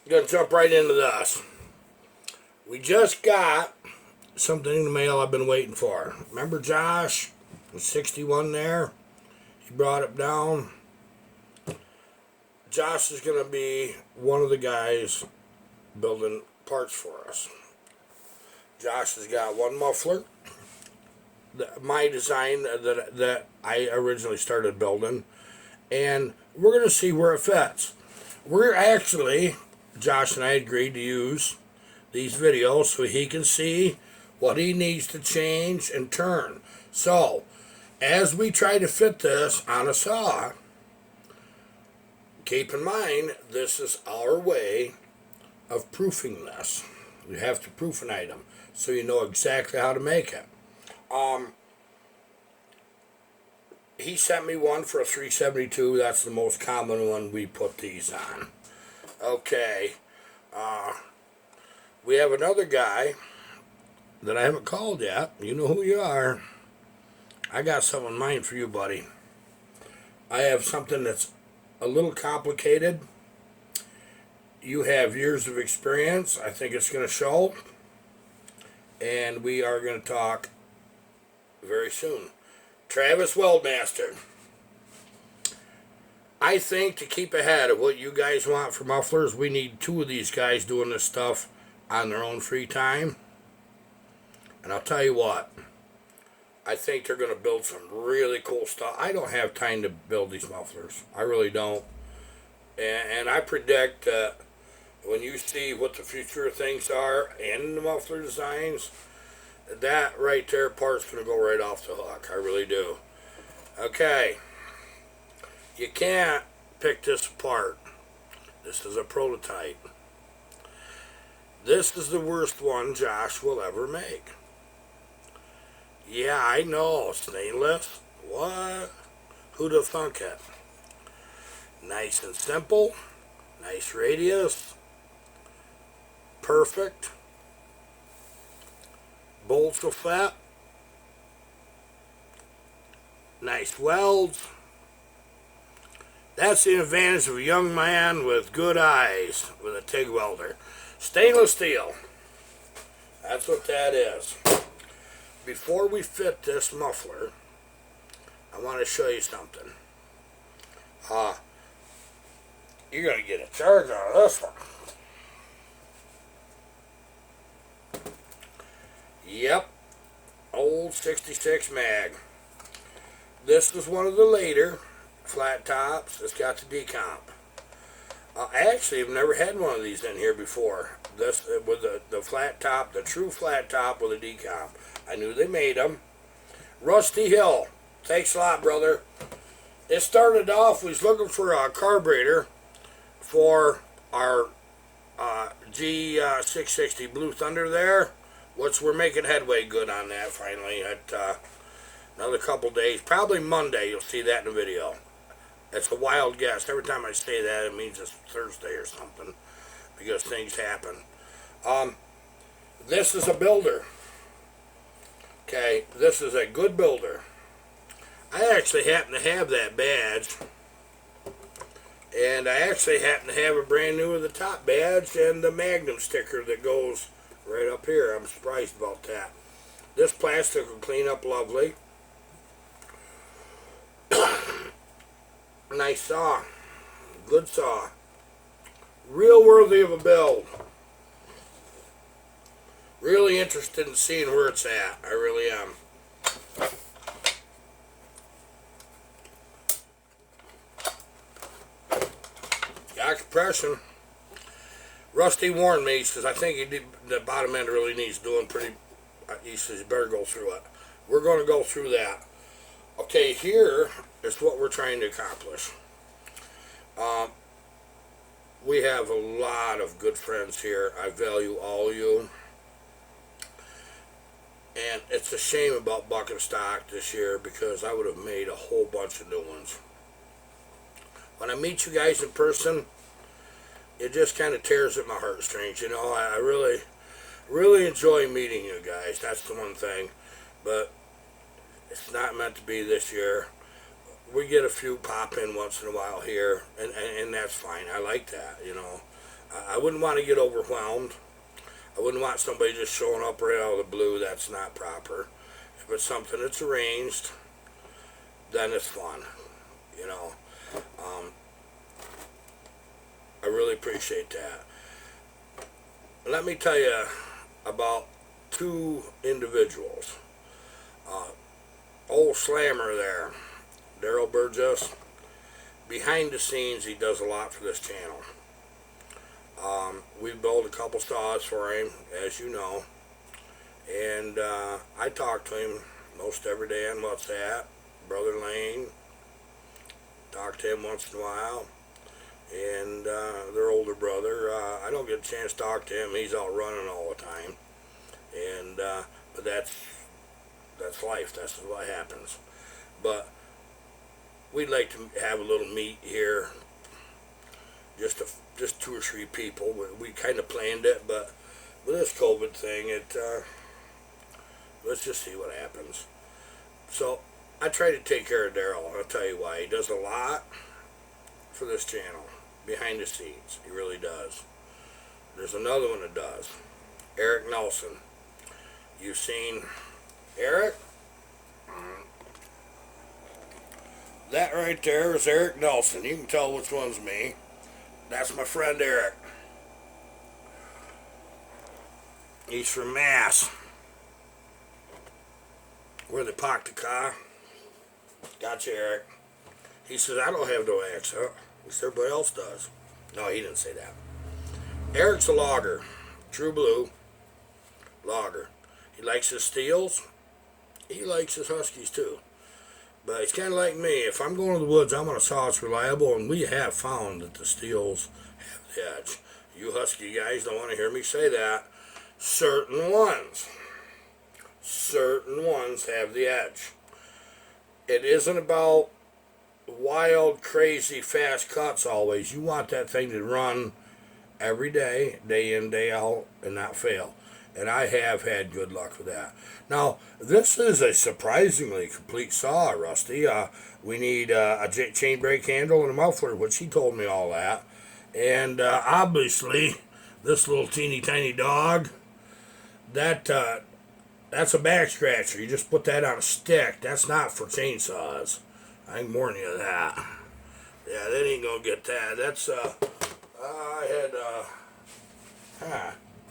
Gonna jump right into this. We just got something in the mail I've been waiting for. Remember Josh? Was 61 there. He brought it down. Josh is gonna be one of the guys building parts for us. Josh has got one muffler. My design that I originally started building. And we're gonna see where it fits. We're actually, Josh and I agreed to use these videos so he can see what he needs to change and turn. So, as we try to fit this on a saw, keep in mind this is our way of proofing this. You have to proof an item so you know exactly how to make it. He sent me one for a 372. That's the most common one we put these on. Okay. We have another guy that I haven't called yet. You know who you are. I got something in mind for you, buddy. I have something that's a little complicated. You have years of experience. I think it's going to show. And we are going to talk very soon. Travis Weldmaster. I think to keep ahead of what you guys want for mufflers, we need two of these guys doing this stuff on their own free time. And I'll tell you what, I think they're going to build some really cool stuff. I don't have time to build these mufflers. I really don't. And I predict that when you see what the future of things are and the muffler designs, that right there part's going to go right off the hook. I really do. Okay. You can't pick this apart. This is a prototype. This is the worst one Josh will ever make. Yeah, I know. Stainless. What? Who'd have thunk it? Nice and simple. Nice radius. Perfect. Bolts will fit. Nice welds. That's the advantage of a young man with good eyes with a TIG welder. Stainless steel. That's what that is. Before we fit this muffler, I want to show you something. You're going to get a charge out of this one. Yep, old 66 mag. This is one of the later flat tops. It's got the decomp. I actually have never had one of these in here before. This with the flat top, the true flat top with a decomp. I knew they made them. Rusty Hill. Thanks a lot, brother. It started off, we was looking for a carburetor for our G660 Blue Thunder there. Which we're making headway good on that finally. At another couple days, probably Monday, you'll see that in the video. It's a wild guess. Every time I say that, it means it's Thursday or something, because things happen. This is a builder. Okay, this is a good builder. I actually happen to have that badge, and I actually happen to have a brand new of the top badge and the Magnum sticker that goes right up here. I'm surprised about that. This plastic will clean up lovely. Nice saw. Good saw. Real worthy of a build. Really interested in seeing where it's at. I really am. Got compression. Rusty warned me, he says, I think the bottom end really needs doing pretty, he says, you better go through it. We're going to go through that. Okay, here is what we're trying to accomplish. We have a lot of good friends here. I value all of you. And it's a shame about bucking stock this year because I would have made a whole bunch of new ones. When I meet you guys in person, it just kind of tears at my heartstrings. You know, I really enjoy meeting you guys. That's the one thing. But it's not meant to be this year. We get a few pop in once in a while here, and that's fine. I like that, you know. I wouldn't want to get overwhelmed. I wouldn't want somebody just showing up right out of the blue. That's not proper. If it's something that's arranged, then it's fun. You know, um, I really appreciate that. Let me tell you about two individuals. Uh, Old Slammer there, Daryl Burgess. Behind the scenes, he does a lot for this channel. We built a couple saws for him, as you know, and I talk to him most every day on WhatsApp. Brother Lane, talk to him once in a while, and their older brother. I don't get a chance to talk to him. He's out running all the time, and but that's life. That's what happens. But we'd like to have a little meet here, just 2 or 3 people. We kind of planned it, but with this COVID thing, let's just see what happens. So I try to take care of Daryl, and I'll tell you why. He does a lot for this channel, behind the scenes. He really does. There's another one that does. Eric Nelson. You've seen Eric? That right there is Eric Nelson. You can tell which one's me. That's my friend Eric. He's from Mass, where they parked the car. Gotcha, Eric. He says, I don't have no accent. He said, everybody else does. No, he didn't say that. Eric's a logger. True blue. Logger. He likes his steels. He likes his huskies too. But it's kind of like me. If I'm going to the woods, I want a saw that's reliable, and we have found that the steels have the edge. You husky guys don't want to hear me say that. Certain ones have the edge. It isn't about wild, crazy, fast cuts always. You want that thing to run every day, day in, day out, and not fail. And I have had good luck with that. Now, this is a surprisingly complete saw, Rusty. We need a chain brake handle and a muffler, which he told me all that. And obviously, this little teeny tiny dog, that's a back scratcher. You just put that on a stick. That's not for chainsaws. I can warn you of that. Yeah, that ain't gonna get that. That's,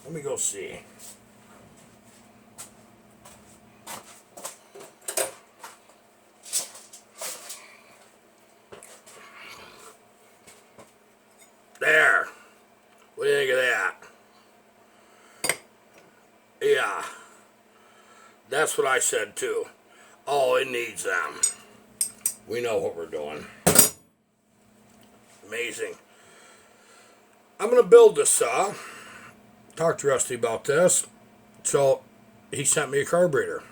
let me go see. There. What do you think of that? Yeah. That's what I said too. Oh, it needs them. We know what we're doing. Amazing. I'm going to build this saw. Talked to Rusty about this. So he sent me a carburetor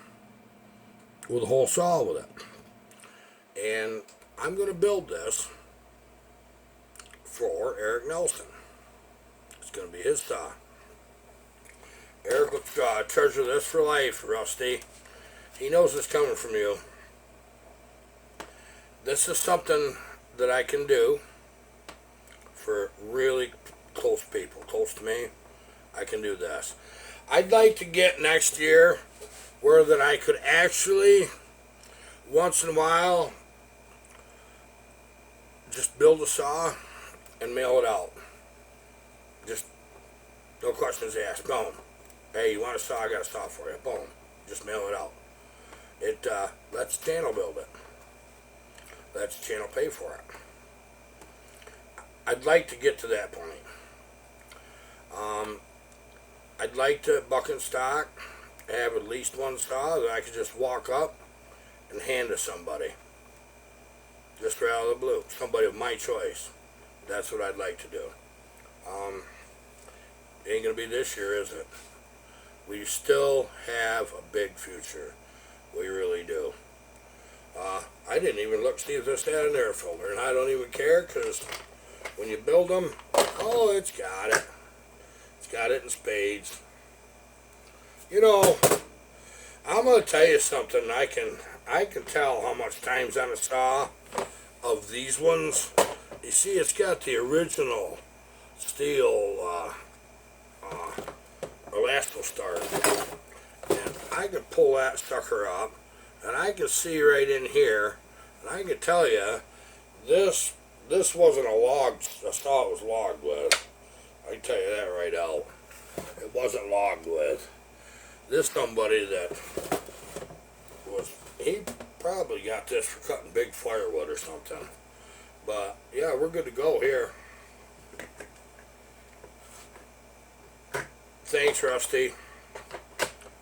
with a whole saw with it. And I'm going to build this for Eric Nelson. It's going to be his saw. Eric will treasure this for life, Rusty. He knows it's coming from you. This is something that I can do for really close people, close to me. I can do this. I'd like to get next year where that I could actually, once in a while, just build a saw and mail it out. Just no questions asked. Boom. Hey, you want a saw? I got a saw for you. Boom. Just mail it out. It lets the channel build it. Lets the channel pay for it. I'd like to get to that point. I'd like to buck and stock, have at least one saw that I could just walk up and hand to somebody. Just right out of the blue. Somebody of my choice. That's what I'd like to do. It ain't going to be this year, is it? We still have a big future. We really do. I didn't even look to see if this had an air filter, and I don't even care, because when you build them, oh, it's got it. It's got it in spades. You know, I'm going to tell you something. I can tell how much time's on a saw of these ones. You see, it's got the original steel elastomeric, and I could pull that sucker up, and I could see right in here, and I could tell you this wasn't a log. I saw it was logged with. I can tell you that right out. It wasn't logged with. This somebody that was, he probably got this for cutting big firewood or something. But yeah, we're good to go here. Thanks, Rusty.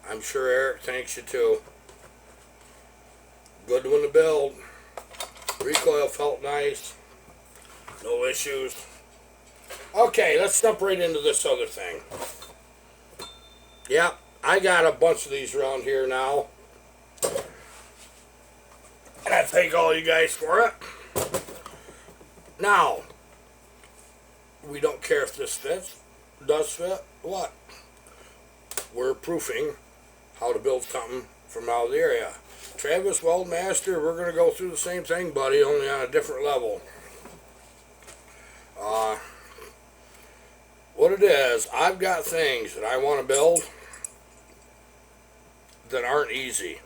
I'm sure Eric thanks you too. Good one to build. Recoil felt nice. No issues. Okay, let's jump right into this other thing. Yep, I got a bunch of these around here now. And I thank all you guys for it. Now, we don't care if this fits. Does fit. What? We're proofing how to build something from out of the area. Travis Weldmaster, we're going to go through the same thing, buddy, only on a different level. What it is, I've got things that I want to build that aren't easy.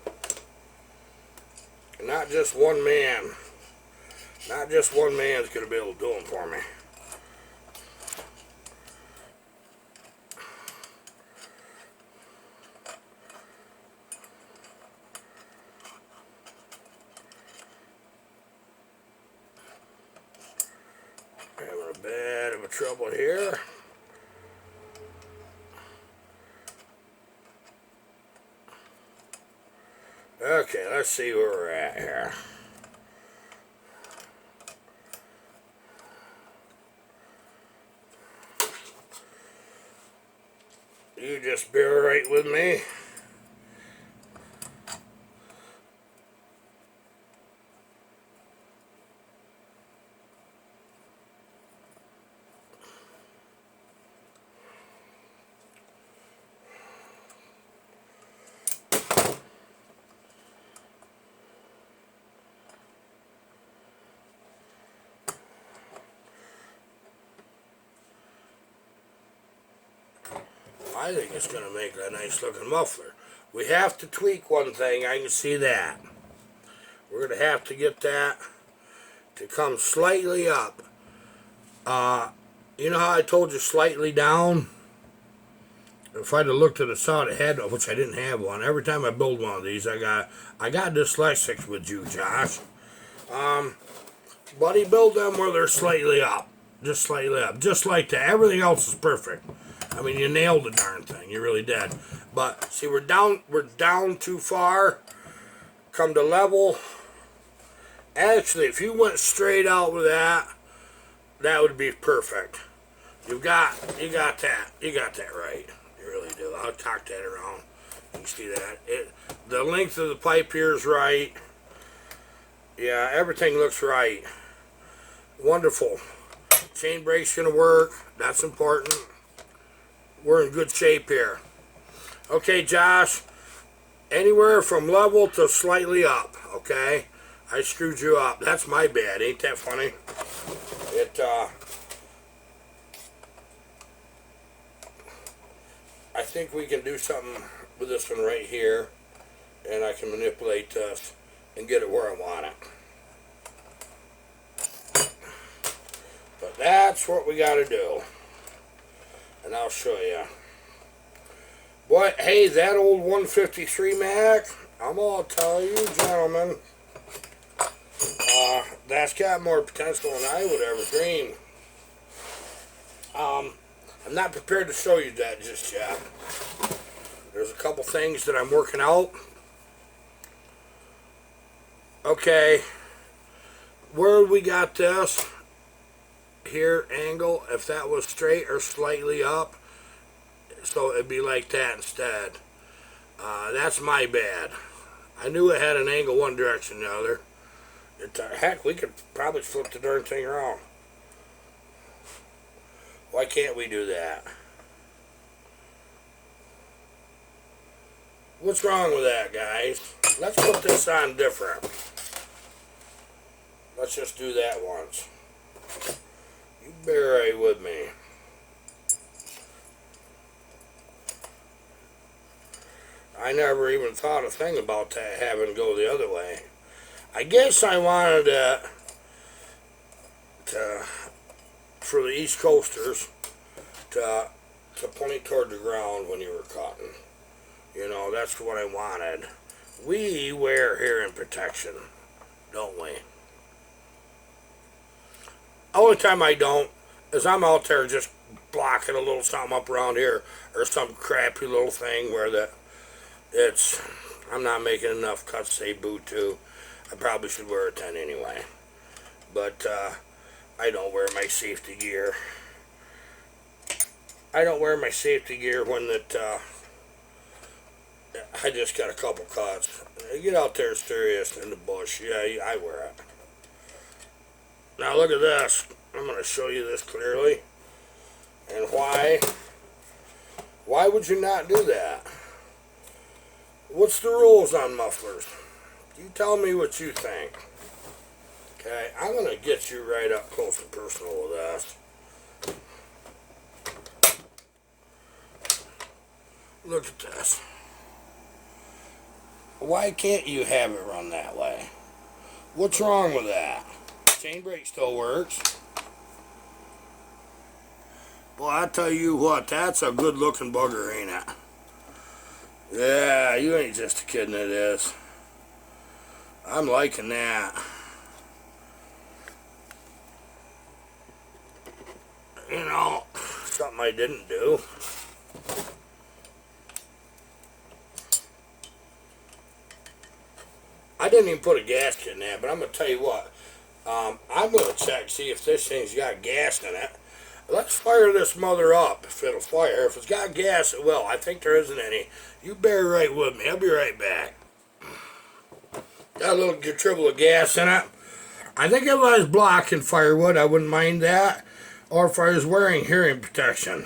Not just one man. Not just one man's going to be able to do them for me. Having a bit of a trouble here. Okay, let's see where we're at here. You just bear right with me. I think it's going to make a nice looking muffler. We have to tweak one thing, I can see that. We're going to have to get that to come slightly up. You know how I told you slightly down? If I'd have looked at the side of the head, which I didn't have one, every time I build one of these, I got dyslexic with you, Josh. Buddy, build them where they're slightly up. Just slightly up. Just like that. Everything else is perfect. I mean, you nailed the darn thing. You really did. But, see, we're down too far. Come to level. Actually, if you went straight out with that, that would be perfect. You got that. You got that right. You really do. I'll talk that around. You can see that. The length of the pipe here is right. Yeah, everything looks right. Wonderful. Chain brake's going to work. That's important. We're in good shape here. Okay, Josh. Anywhere from level to slightly up, okay? I screwed you up. That's my bad. Ain't that funny? I think we can do something with this one right here, and I can manipulate this and get it where I want it. But that's what we got to do. And I'll show you. But, hey, that old 153 Mac, I'm going to tell you, gentlemen, that's got more potential than I would ever dream. I'm not prepared to show you that just yet. There's a couple things that I'm working out. Okay, where we got this here angle, if that was straight or slightly up, so it'd be like that instead. That's my bad. I knew it had an angle one direction or the other. Heck, we could probably flip the darn thing around. Why can't we do that? What's wrong with that, guys? Let's put this on different. Let's just do that once. You bear right with me. I never even thought a thing about that, having to go the other way. I guess I wanted to, for the East Coasters to point toward the ground when you were cutting. You know, that's what I wanted. We wear hearing protection, don't we? Only time I don't is I'm out there just blocking a little something up around here, or some crappy little thing where I'm not making enough cuts, say boo to. I probably should wear a 10 anyway. But I don't wear my safety gear. I don't wear my safety gear when I just got a couple cuts. I get out there serious in the bush. Yeah, I wear it. Now look at this. I'm going to show you this clearly. And why? Why would you not do that? What's the rules on mufflers? You tell me what you think. Okay, I'm going to get you right up close and personal with this. Look at this. Why can't you have it run that way? What's wrong with that? Chain brake still works. Boy, I tell you what, that's a good looking bugger, ain't it? Yeah, you ain't just kidding, it is. I'm liking that. You know, something I didn't do. I didn't even put a gasket in that, but I'm going to tell you what. I'm going to check, see if this thing's got gas in it. Let's fire this mother up if it'll fire. If it's got gas, it will. I think there isn't any. You bear right with me. I'll be right back. Got a little dribble of gas in it. I think if I was blocking firewood, I wouldn't mind that. Or if I was wearing hearing protection.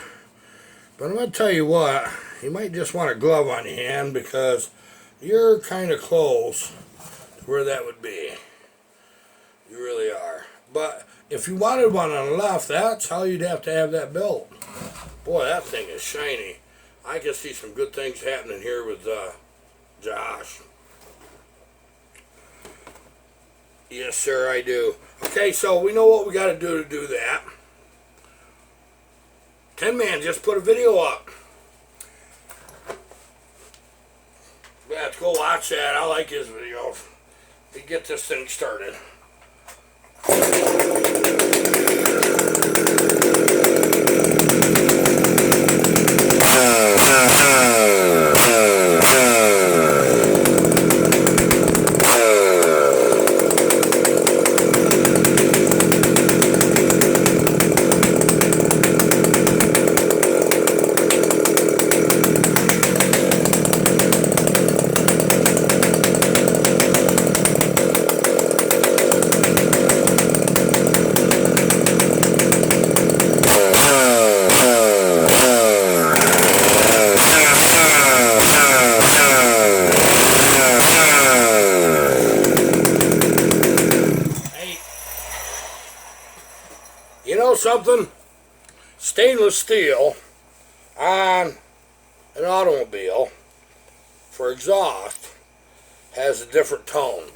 But I'm going to tell you what. You might just want a glove on your hand because you're kind of close to where that would be. You really are. But if you wanted one on the left, that's how you'd have to have that built. Boy, that thing is shiny. I can see some good things happening here with Josh. Yes, sir, I do. Okay, so we know what we got to do that. Tin Man just put a video up. Yeah, go watch that. I like his videos. To get this thing started. You know something? Stainless steel on an automobile for exhaust has a different tone.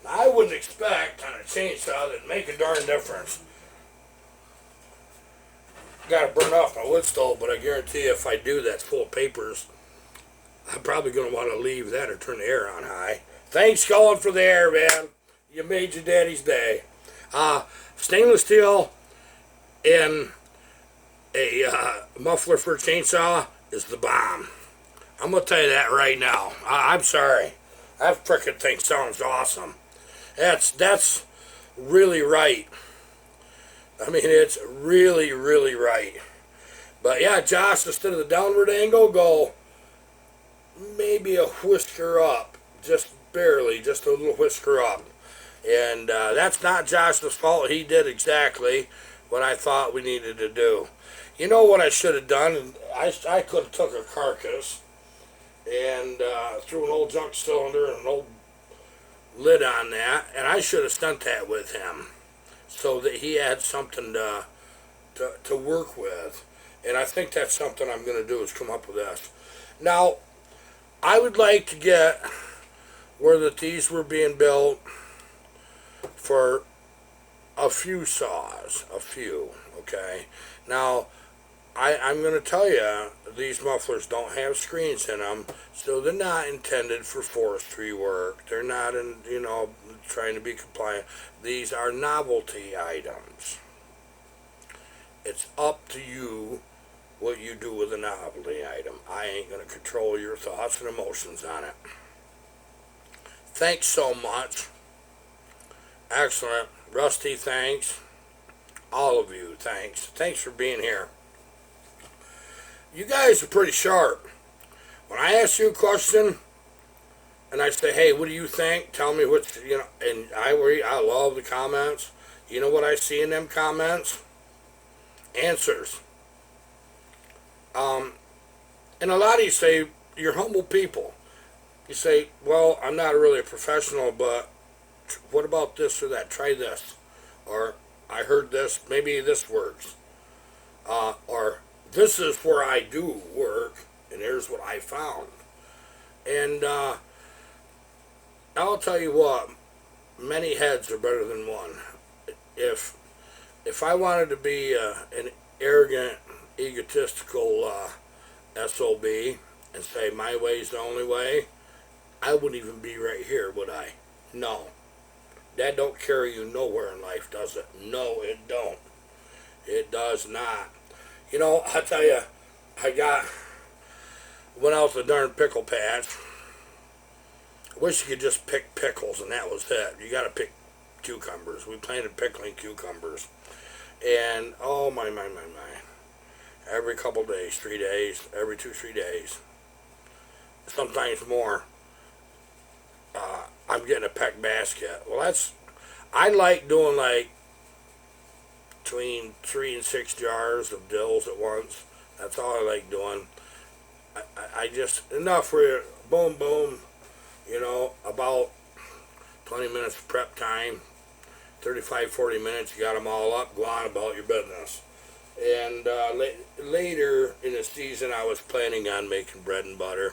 Now, I wouldn't expect on a chainsaw that'd make a darn difference. Got to burn off my wood stove, but I guarantee you if I do that's full of papers, I'm probably going to want to leave that or turn the air on high. Thanks, Colin, for the air, man. You made your daddy's day. Stainless steel in a muffler for a chainsaw is the bomb. I'm going to tell you that right now. I'm sorry. That frickin' thing sounds awesome. That's really right. I mean, it's really, really right. But yeah, Josh, instead of the downward angle, go maybe a whisker up. Just barely, just a little whisker up. And that's not Josh's fault. He did exactly what I thought we needed to do. You know what I should have done? I could have took a carcass and threw an old junk cylinder and an old lid on that, and I should have sent that with him so that he had something to work with. And I think that's something I'm going to do is come up with this. Now, I would like to get where that these were being built for a few saws, a few, okay? Now, I'm going to tell you, these mufflers don't have screens in them, so they're not intended for forestry work. They're not, trying to be compliant. These are novelty items. It's up to you what you do with a novelty item. I ain't going to control your thoughts and emotions on it. Thanks so much. Excellent. Rusty, thanks. All of you, thanks. Thanks for being here. You guys are pretty sharp. When I ask you a question and I say, hey, what do you think? Tell me what, and I love the comments. You know what I see in them comments? Answers. And a lot of you say, you're humble people. You say, well, I'm not really a professional, but what about this or that? Try this. Or I heard this, maybe this works. Or this is where I do work, and here's what I found. And I'll tell you what, many heads are better than one. If I wanted to be an arrogant, egotistical SOB and say my way's the only way, I wouldn't even be right here, would I? No. That don't carry you nowhere in life, does it? No, it don't. It does not. I tell you, went out to the darn pickle patch. I wish you could just pick pickles and that was it. You gotta pick cucumbers. We planted pickling cucumbers. And, oh my. Every couple days, 3 days, every 2-3 days, sometimes more, I'm getting a peck basket. Well, I like doing like between 3 and 6 jars of dills at once. That's all I like doing. I just, enough where, boom, about 20 minutes of prep time, 35-40 minutes, you got them all up, go on about your business. And later in the season, I was planning on making bread and butter.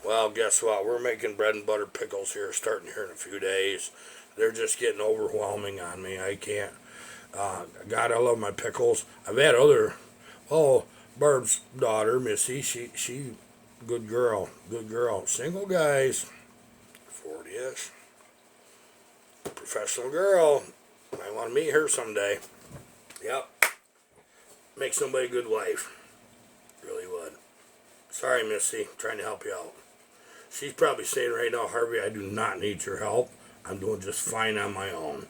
Well, guess what? We're making bread and butter pickles here, starting here in a few days. They're just getting overwhelming on me. I can't. God, I love my pickles. I've had Barb's daughter, Missy, she, good girl. Single guys, 40-ish. Professional girl. I want to meet her someday. Yep. Make somebody a good wife. Really would. Sorry, Missy. I'm trying to help you out. She's probably saying right now, Harvey, I do not need your help. I'm doing just fine on my own.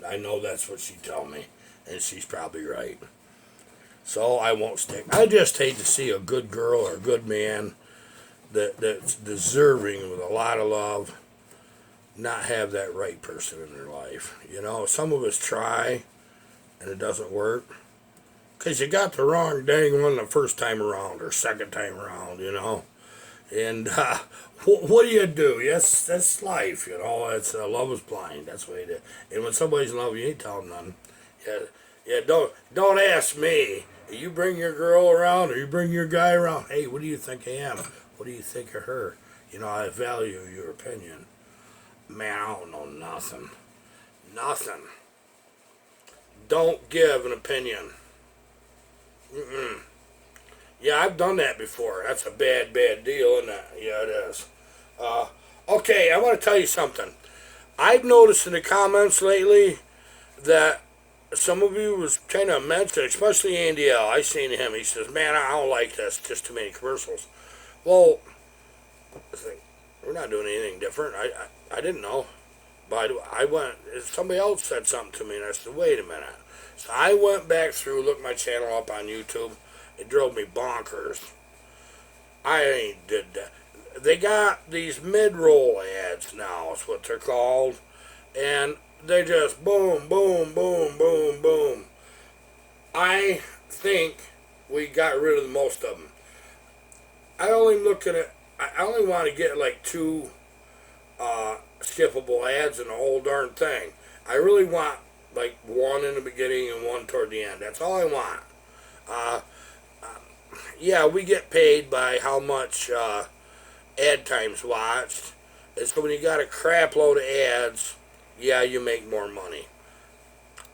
I know that's what she'd tell me. And she's probably right. So I won't stick. I just hate to see a good girl or a good man that's deserving with a lot of love not have that right person in their life. Some of us try and it doesn't work. Because you got the wrong dang one the first time around or second time around, And what do you do? Yes, that's life, It's love is blind. That's the way it is. And when somebody's in love, you ain't telling them. Yeah. Don't ask me. You bring your girl around or you bring your guy around. Hey, what do you think of him? What do you think of her? I value your opinion. Man, I don't know nothing. Nothing. Don't give an opinion. Yeah, I've done that before. That's a bad deal, isn't it? Yeah, it is. Okay, I want to tell you something. I've noticed in the comments lately that some of you was kind of mentioning, especially Andy L. I seen him. He says, man, I don't like this. Just too many commercials. Well, we're not doing anything different. I didn't know. But somebody else said something to me, and I said, wait a minute. So I went back through, looked my channel up on YouTube. It drove me bonkers. I ain't did that. They got these mid-roll ads now, is what they're called. And they just boom. I think we got rid of the most of them. I only want to get like 2 skippable ads in the whole darn thing. I really want like 1 in the beginning and 1 toward the end. That's all I want. Yeah, we get paid by how much ad times watched. And so when you got a crap load of ads, yeah, you make more money.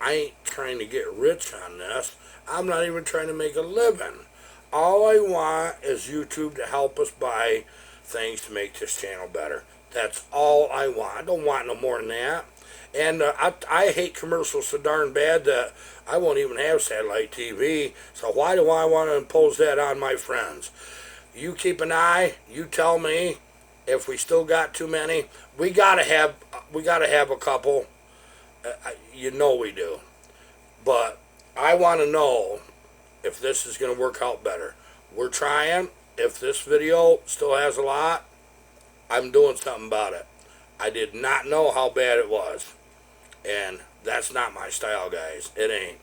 I ain't trying to get rich on this. I'm not even trying to make a living. All I want is YouTube to help us buy things to make this channel better. That's all I want. I don't want no more than that. And I hate commercials so darn bad that I won't even have satellite TV. So why do I want to impose that on my friends? You keep an eye. You tell me if we still got too many. We gotta have a couple. You know we do. But I want to know if this is going to work out better. We're trying. If this video still has a lot, I'm doing something about it. I did not know how bad it was. And that's not my style, guys. It ain't.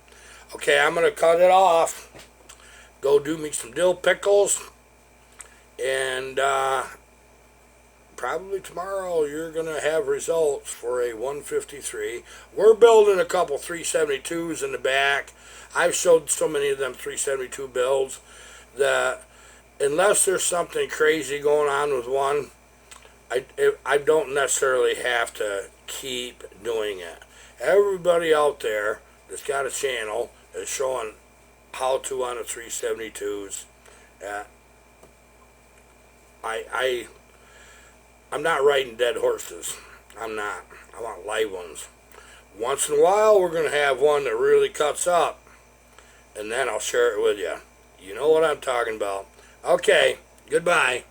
Okay, I'm going to cut it off. Go do me some dill pickles. And probably tomorrow you're going to have results for a 153. We're building a couple 372s in the back. I've showed so many of them 372 builds that unless there's something crazy going on with one, I don't necessarily have to keep doing it. Everybody out there that's got a channel is showing how to on the 372s. I'm not riding dead horses. I'm not. I want live ones. Once in a while, we're going to have one that really cuts up, and then I'll share it with you. You know what I'm talking about. Okay, goodbye.